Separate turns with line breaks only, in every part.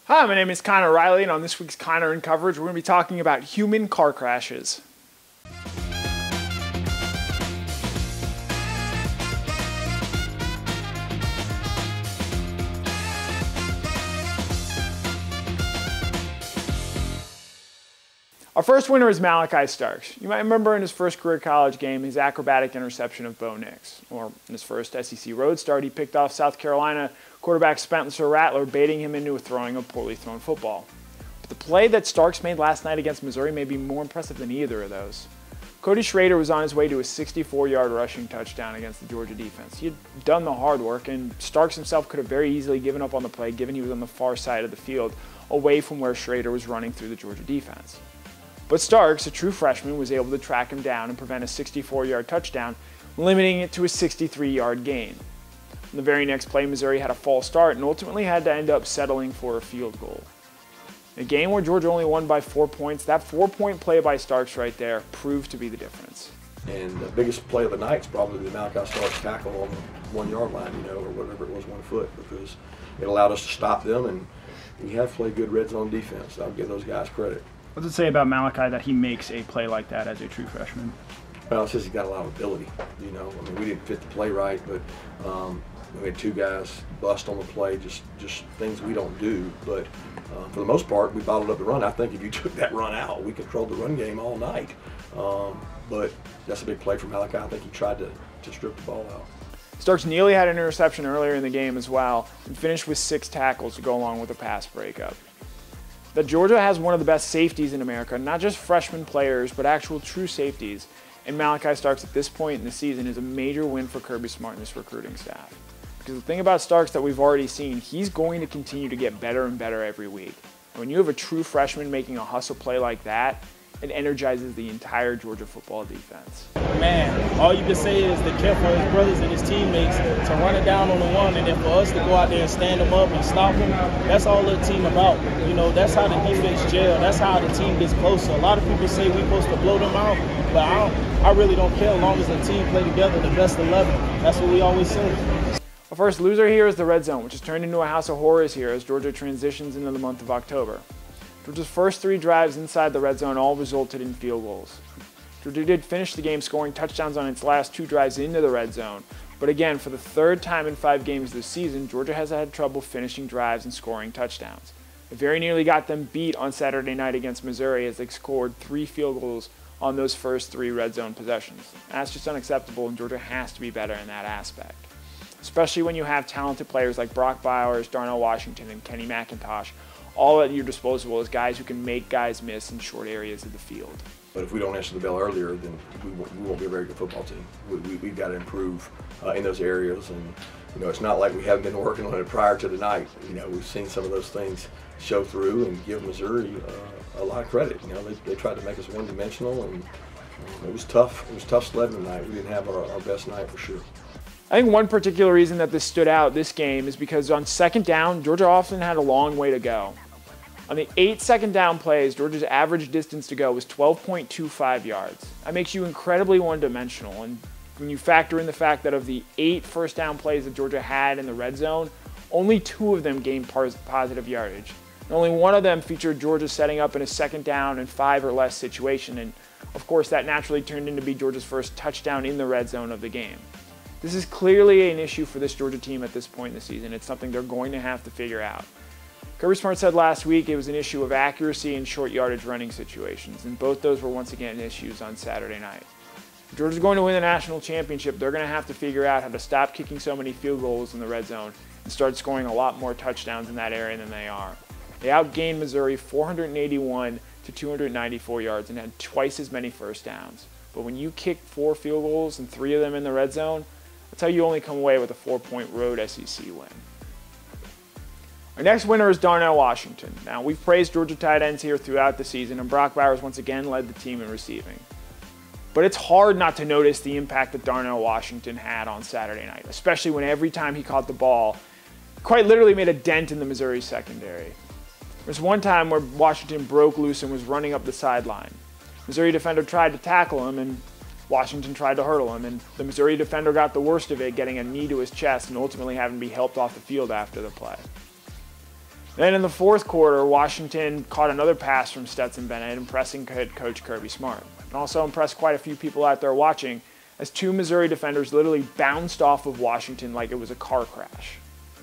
Hi, my name is Connor Riley, and on this week's Connor in Coverage, we're going to be talking about human car crashes. Our first winner is Malachi Stark. You might remember in his first career college game his acrobatic interception of Bo Nix. Or in his first SEC road start, he picked off South Carolina quarterback Spencer Rattler, baiting him into throwing a poorly thrown football. But the play that Starks made last night against Missouri may be more impressive than either of those. Cody Schrader was on his way to a 64-yard rushing touchdown against the Georgia defense. He had done the hard work, and Starks himself could have very easily given up on the play given he was on the far side of the field, away from where Schrader was running through the Georgia defense. But Starks, a true freshman, was able to track him down and prevent a 64-yard touchdown, limiting it to a 63-yard gain. In the very next play, Missouri had a false start and ultimately had to end up settling for a field goal. In a game where Georgia only won by 4 points, that 4-point play by Starks right there proved to be the difference.
And the biggest play of the night is probably the Malachi Stark's tackle on the 1 yard line, or whatever it was, 1 foot, because it allowed us to stop them, and we have played good red zone defense. I'll give those guys credit.
What does it say about Malachi that he makes a play like that as a true freshman?
Well, it says he's got a lot of ability. I mean, we didn't fit the play right, but we had 2 guys bust on the play, just things we don't do. But for the most part, we bottled up the run. I think if you took that run out, we controlled the run game all night. But that's a big play for Malachi. I think he tried to strip the ball out.
Starks nearly had an interception earlier in the game as well, and finished with 6 tackles to go along with a pass breakup. That Georgia has one of the best safeties in America, not just freshman players, but actual true safeties. And Malachi Starks at this point in the season is a major win for Kirby Smart and his recruiting staff. Because the thing about Starks that we've already seen, he's going to continue to get better and better every week. And when you have a true freshman making a hustle play like that, it energizes the entire Georgia football defense.
Man, all you can say is to care for his brothers and his teammates to run it down on the one, and then for us to go out there and stand them up and stop them. That's all the team about. That's how the defense gel. That's how the team gets closer. A lot of people say we're supposed to blow them out, but I really don't care as long as the team play together, the best 11. That's what we always say.
Our first loser here is the red zone, which has turned into a house of horrors here as Georgia transitions into the month of October. Georgia's first 3 drives inside the red zone all resulted in field goals. Georgia did finish the game scoring touchdowns on its last 2 drives into the red zone, but again, for the 3rd time in 5 games this season, Georgia has had trouble finishing drives and scoring touchdowns. It very nearly got them beat on Saturday night against Missouri as they scored 3 field goals on those first 3 red zone possessions. That's just unacceptable, and Georgia has to be better in that aspect, especially when you have talented players like Brock Bowers, Darnell Washington, and Kenny McIntosh all at your disposal as guys who can make guys miss in short areas of the field.
But if we don't answer the bell earlier, then we won't be a very good football team. We've got to improve in those areas, and it's not like we haven't been working on it prior to tonight. We've seen some of those things show through, and give Missouri a lot of credit. They tried to make us one-dimensional, and it was tough. It was tough sledding tonight. We didn't have our best night for sure.
I think one particular reason that this stood out this game is because on 2nd down, Georgia often had a long way to go. On the 8 second down plays, Georgia's average distance to go was 12.25 yards. That makes you incredibly one-dimensional, and when you factor in the fact that of the 8 first down plays that Georgia had in the red zone, only 2 of them gained positive yardage. And only 1 of them featured Georgia setting up in a 2nd down and 5 or less situation, and of course that naturally turned into be Georgia's first touchdown in the red zone of the game. This is clearly an issue for this Georgia team at this point in the season. It's something they're going to have to figure out. Kirby Smart said last week it was an issue of accuracy and short yardage running situations, and both those were once again issues on Saturday night. If Georgia's going to win the national championship, they're going to have to figure out how to stop kicking so many field goals in the red zone and start scoring a lot more touchdowns in that area than they are. They outgained Missouri 481 to 294 yards and had twice as many first downs. But when you kick 4 field goals and 3 of them in the red zone, that's how you only come away with a 4-point road SEC win. Our next winner is Darnell Washington. Now, we've praised Georgia tight ends here throughout the season, and Brock Bowers once again led the team in receiving. But it's hard not to notice the impact that Darnell Washington had on Saturday night, especially when every time he caught the ball, quite literally made a dent in the Missouri secondary. There's one time where Washington broke loose and was running up the sideline. Missouri defender tried to tackle him, and Washington tried to hurdle him, and the Missouri defender got the worst of it, getting a knee to his chest and ultimately having to be helped off the field after the play. Then in the fourth quarter, Washington caught another pass from Stetson Bennett, impressing head coach Kirby Smart. And also impressed quite a few people out there watching, as two Missouri defenders literally bounced off of Washington like it was a car crash.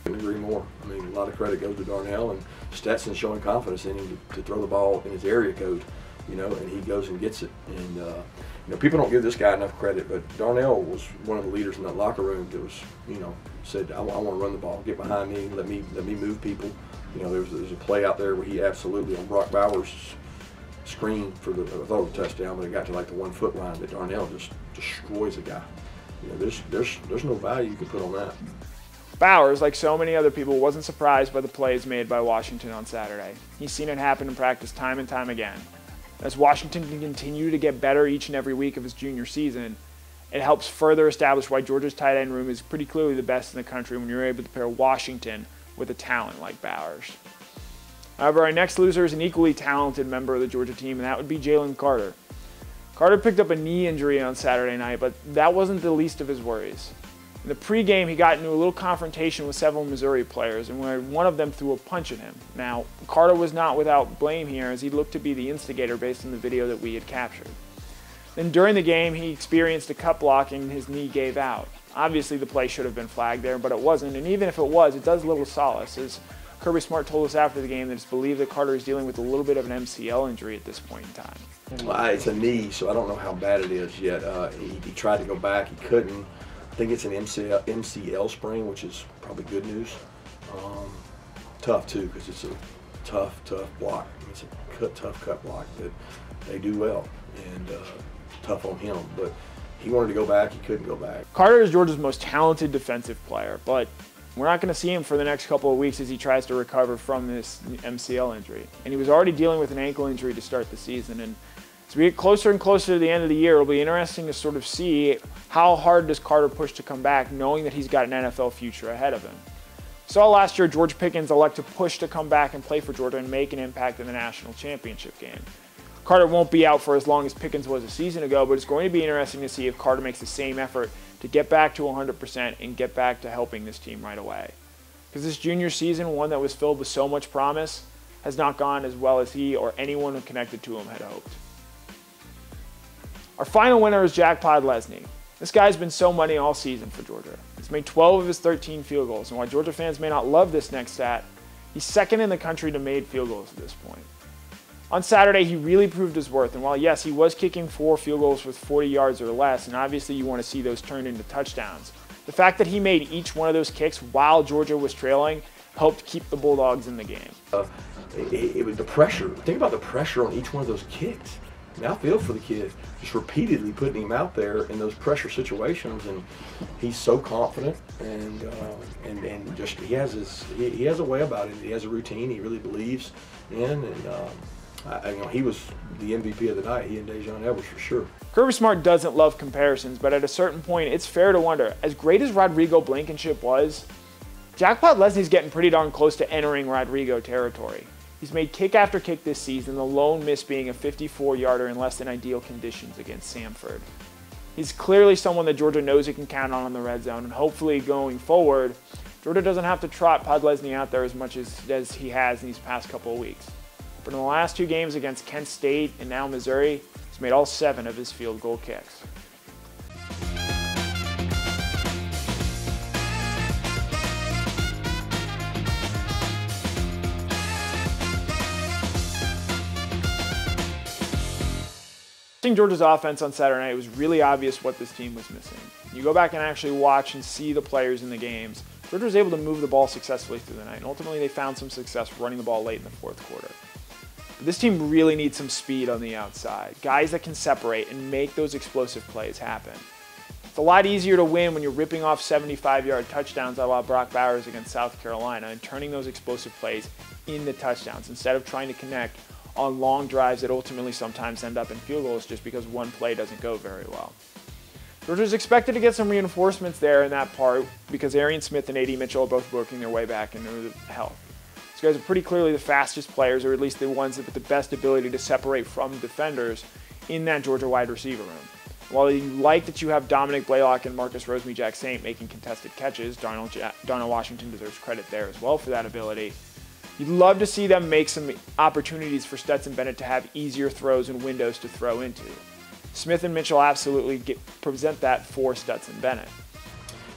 Couldn't agree more. I mean, a lot of credit goes to Darnell, and Stetson showing confidence in him to throw the ball in his area code, and he goes and gets it. And people don't give this guy enough credit, but Darnell was one of the leaders in that locker room that was, said, I want to run the ball, get behind me, let me move people. There was a play out there where he absolutely, on Brock Bowers' screen for I thought it was a touchdown, but it got to like the 1 foot line, that Darnell just destroys a guy. There's no value you can put on that.
Bowers, like so many other people, wasn't surprised by the plays made by Washington on Saturday. He's seen it happen in practice time and time again. As Washington can continue to get better each and every week of his junior season, it helps further establish why Georgia's tight end room is pretty clearly the best in the country when you're able to pair Washington with a talent like Bowers. However, our next loser is an equally talented member of the Georgia team, and that would be Jalen Carter. Carter picked up a knee injury on Saturday night, but that wasn't the least of his worries. In the pregame, he got into a little confrontation with several Missouri players, and where one of them threw a punch at him. Now, Carter was not without blame here, as he looked to be the instigator based on the video that we had captured. Then during the game, he experienced a cut block and his knee gave out. Obviously, the play should have been flagged there, but it wasn't, and even if it was, it does little solace, as Kirby Smart told us after the game that it's believed that Carter is dealing with a little bit of an MCL injury at this point in time.
Well, it's a knee, so I don't know how bad it is yet. He tried to go back, he couldn't. I think it's an MCL sprain, which is probably good news. Tough too, because it's a tough block. It's a tough cut block that they do well, and tough on him. But he wanted to go back, he couldn't go back.
Carter is Georgia's most talented defensive player, but we're not going to see him for the next couple of weeks as he tries to recover from this MCL injury. And he was already dealing with an ankle injury to start the season. And as we get closer and closer to the end of the year, it'll be interesting to sort of see how hard does Carter push to come back, knowing that he's got an NFL future ahead of him. Saw last year George Pickens elect to push to come back and play for Georgia and make an impact in the national championship game. Carter won't be out for as long as Pickens was a season ago, but it's going to be interesting to see if Carter makes the same effort to get back to 100% and get back to helping this team right away. Because this junior season, one that was filled with so much promise, has not gone as well as he or anyone who connected to him had hoped. Our final winner is Jackpot Lesney. This guy's been so money all season for Georgia. He's made 12 of his 13 field goals, and while Georgia fans may not love this next stat, he's second in the country to made field goals at this point. On Saturday, he really proved his worth, and while yes, he was kicking 4 field goals with 40 yards or less, and obviously you want to see those turned into touchdowns, the fact that he made each one of those kicks while Georgia was trailing helped keep the Bulldogs in the game.
It was the pressure. Think about the pressure on each one of those kicks. Now I feel for the kid, just repeatedly putting him out there in those pressure situations, and he's so confident, and just he has a way about it. He has a routine. He really believes in, and he was the MVP of the night. He and Dejon Edwards for sure.
Kirby Smart doesn't love comparisons, but at a certain point, it's fair to wonder, as great as Rodrigo Blankenship was, Jackpot Lesney's getting pretty darn close to entering Rodrigo territory. He's made kick after kick this season, the lone miss being a 54-yarder in less than ideal conditions against Samford. He's clearly someone that Georgia knows it can count on in the red zone, and hopefully going forward, Georgia doesn't have to trot Pod Lesney out there as much as he has in these past couple of weeks. But in the last 2 games against Kent State and now Missouri, he's made all 7 of his field goal kicks. Watching Georgia's offense on Saturday night, it was really obvious what this team was missing. You go back and actually watch and see the players in the games. Georgia was able to move the ball successfully through the night, and ultimately they found some success running the ball late in the 4th quarter. But this team really needs some speed on the outside, guys that can separate and make those explosive plays happen. It's a lot easier to win when you're ripping off 75-yard touchdowns a la Brock Bowers against South Carolina and turning those explosive plays into touchdowns instead of trying to connect on long drives that ultimately sometimes end up in field goals just because one play doesn't go very well. Georgia's expected to get some reinforcements there in that part because Arian Smith and A.D. Mitchell are both working their way back into health. These guys are pretty clearly the fastest players, or at least the ones with the best ability to separate from defenders in that Georgia wide receiver room. While you like that you have Dominic Blaylock and Marcus Rosemy-Jacksaint making contested catches, Darnell Washington deserves credit there as well for that ability. You'd love to see them make some opportunities for Stetson Bennett to have easier throws and windows to throw into. Smith and Mitchell absolutely present that for Stetson Bennett.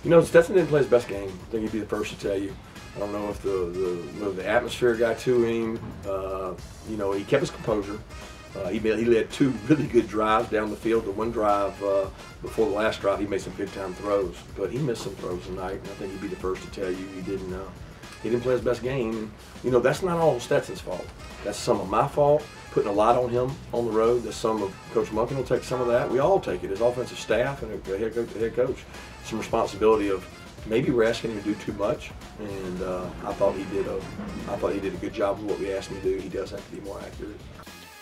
You know, Stetson didn't play his best game. I think he'd be the first to tell you. I don't know if the atmosphere got to him. You know, he kept his composure. He led 2 really good drives down the field. The one drive before the last drive, he made some good-time throws, but he missed some throws tonight. And I think he'd be the first to tell you he didn't play his best game. And, you know, that's not all Stetson's fault. That's some of my fault, putting a lot on him on the road. That's some of Coach Munkin will take some of that. We all take it as offensive staff and the head coach. Some responsibility of maybe we're asking him to do too much, and I thought he did a good job of what we asked him to do. He does have to be more accurate.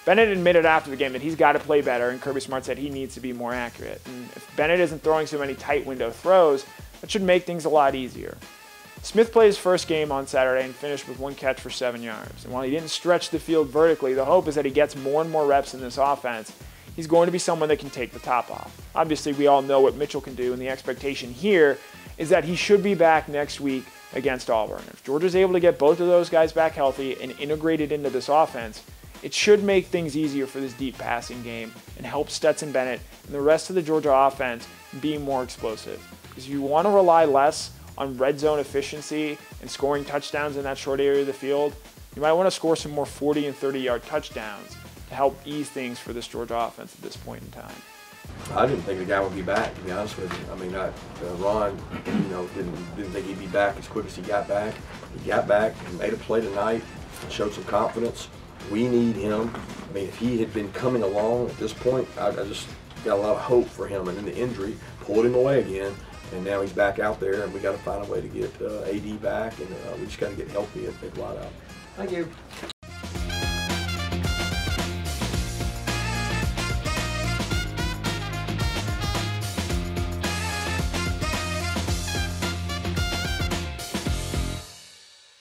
Bennett admitted after the game that he's got to play better, and Kirby Smart said he needs to be more accurate. And if Bennett isn't throwing so many tight window throws, that should make things a lot easier. Smith played his first game on Saturday and finished with 1 catch for 7 yards. And while he didn't stretch the field vertically, the hope is that he gets more and more reps in this offense. He's going to be someone that can take the top off. Obviously, we all know what Mitchell can do, and the expectation here is that he should be back next week against Auburn. If Georgia's able to get both of those guys back healthy and integrated into this offense, it should make things easier for this deep passing game and help Stetson Bennett and the rest of the Georgia offense be more explosive. Because you want to rely less on red zone efficiency and scoring touchdowns in that short area of the field, you might want to score some more 40 and 30-yard touchdowns to help ease things for this Georgia offense at this point in time.
I didn't think the guy would be back, to be honest with you. I mean, Ron, you know, didn't think he'd be back as quick as he got back. He got back and made a play tonight, showed some confidence. We need him. I mean, if he had been coming along at this point, I just got a lot of hope for him. And then the injury pulled him away again, and now he's back out there, and we got to find a way to get AD back, and we just got to get healthy at Big Wide Out.
Thank you.